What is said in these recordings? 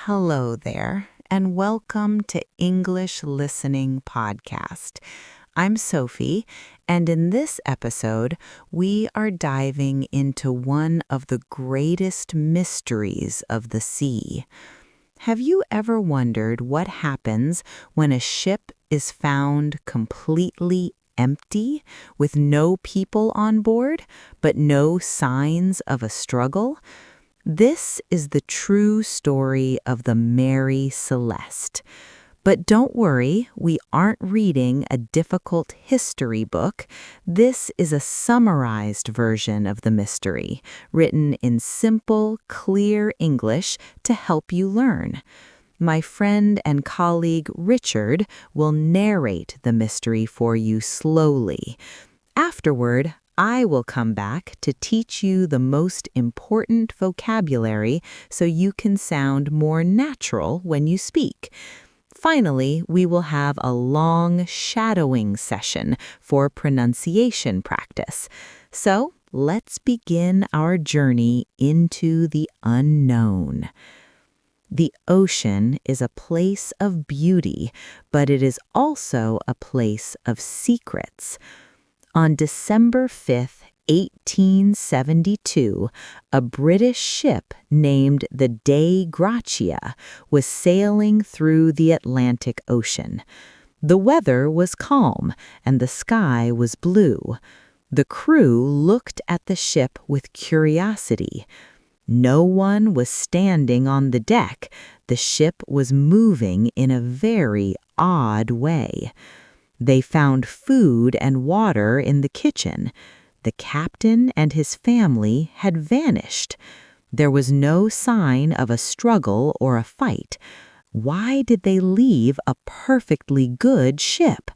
Hello there, and welcome to English Listening Podcast. I'm Sophie, and in this episode, we are diving into one of the greatest mysteries of the sea. Have you ever wondered what happens when a ship is found completely empty, with no people on board, but no signs of a struggle? This is the true story of the Mary Celeste. But don't worry, we aren't reading a difficult history book. This is a summarized version of the mystery, written in simple, clear English to help you learn. My friend and colleague Richard will narrate the mystery for you slowly. Afterward, I will come back to teach you the most important vocabulary so you can sound more natural when you speak. Finally, we will have a long shadowing session for pronunciation practice. So, let's begin our journey into the unknown. The ocean is a place of beauty, but it is also a place of secrets. On December 5th, 1872, a British ship named the Dei Gratia was sailing through the Atlantic Ocean. The weather was calm and the sky was blue. The crew looked at the ship with curiosity. No one was standing on the deck. The ship was moving in a very odd way. They found food and water in the kitchen. The captain and his family had vanished. There was no sign of a struggle or a fight. Why did they leave a perfectly good ship?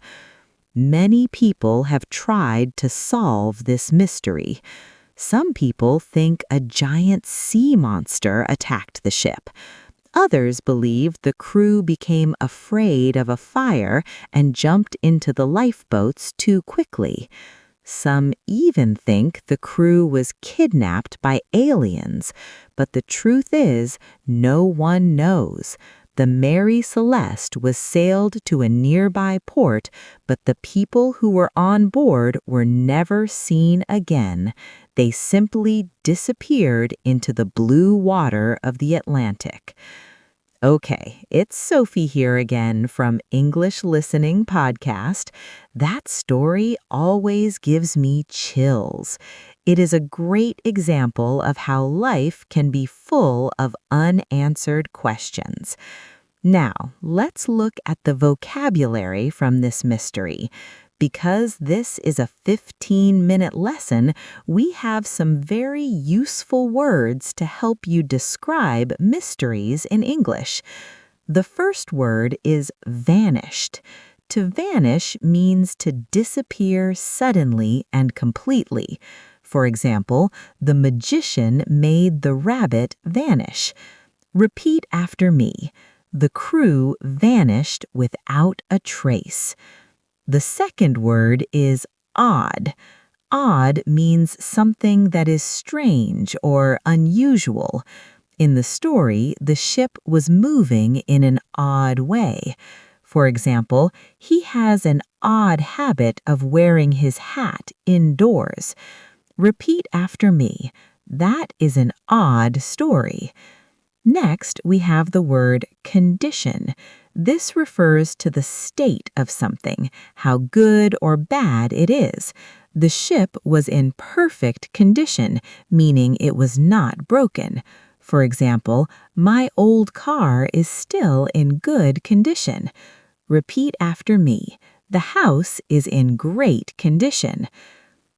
Many people have tried to solve this mystery. Some people think a giant sea monster attacked the ship. Others believe the crew became afraid of a fire and jumped into the lifeboats too quickly. Some even think the crew was kidnapped by aliens, but the truth is, no one knows. The Mary Celeste was sailed to a nearby port, but the people who were on board were never seen again. They simply disappeared into the blue water of the Atlantic. Okay, it's Sophie here again from English Listening Podcast. That story always gives me chills. It is a great example of how life can be full of unanswered questions. Now, let's look at the vocabulary from this mystery. Because this is a 15-minute lesson, we have some very useful words to help you describe mysteries in English. The first word is vanished. To vanish means to disappear suddenly and completely. For example, the magician made the rabbit vanish. Repeat after me. The crew vanished without a trace. The second word is odd. Odd means something that is strange or unusual. In the story, the ship was moving in an odd way. For example, he has an odd habit of wearing his hat indoors. Repeat after me. That is an odd story. Next, we have the word condition. This refers to the state of something, how good or bad it is. The ship was in perfect condition, meaning it was not broken. For example, my old car is still in good condition. Repeat after me. The house is in great condition.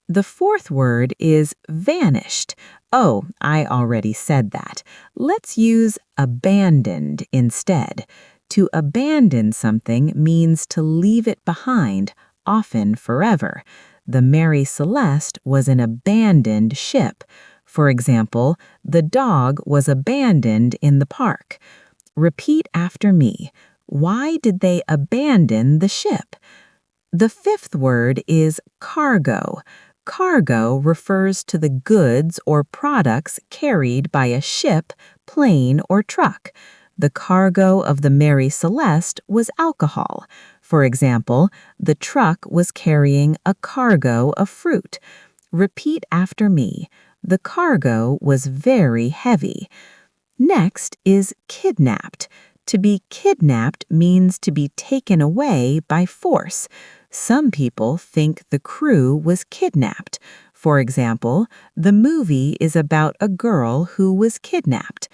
The fourth word is vanished. Oh, I already said that. Let's use abandoned instead. To abandon something means to leave it behind, often forever. The Mary Celeste was an abandoned ship. For example, the dog was abandoned in the park. Repeat after me. Why did they abandon the ship? The fifth word is cargo. Cargo refers to the goods or products carried by a ship, plane, or truck. The cargo of the Mary Celeste was alcohol. For example, the truck was carrying a cargo of fruit. Repeat after me. The cargo was very heavy. Next is kidnapped. To be kidnapped means to be taken away by force. Some people think the crew was kidnapped. For example, the movie is about a girl who was kidnapped.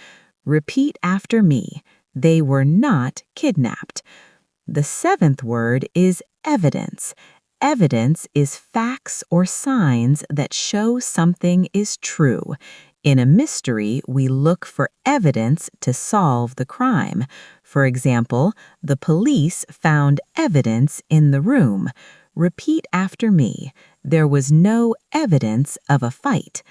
Repeat after me. They were not kidnapped. The seventh word is evidence. Evidence is facts or signs that show something is true. In a mystery, we look for evidence to solve the crime. For example, the police found evidence in the room. Repeat after me. There was no evidence of a fight.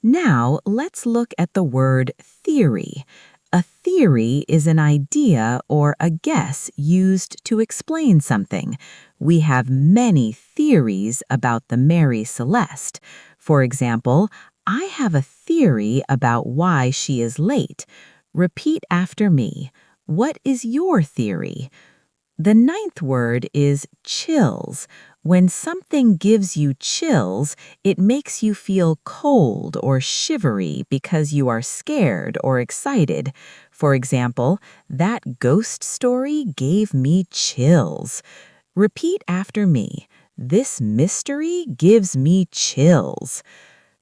Now, let's look at the word theory. A theory is an idea or a guess used to explain something. We have many theories about the Mary Celeste. For example, I have a theory about why she is late. Repeat after me. What is your theory? The ninth word is chills. When something gives you chills, it makes you feel cold or shivery because you are scared or excited. For example, that ghost story gave me chills. Repeat after me. This mystery gives me chills.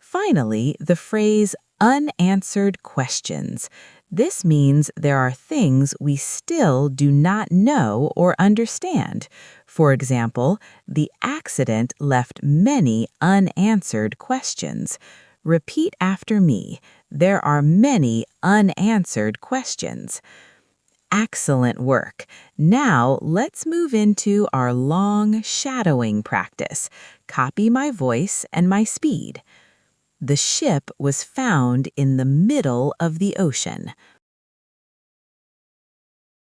Finally, the phrase unanswered questions. This means there are things we still do not know or understand. For example, the accident left many unanswered questions. Repeat after me. There are many unanswered questions. Excellent work. Now let's move into our long shadowing practice. Copy my voice and my speed. The ship was found in the middle of the ocean.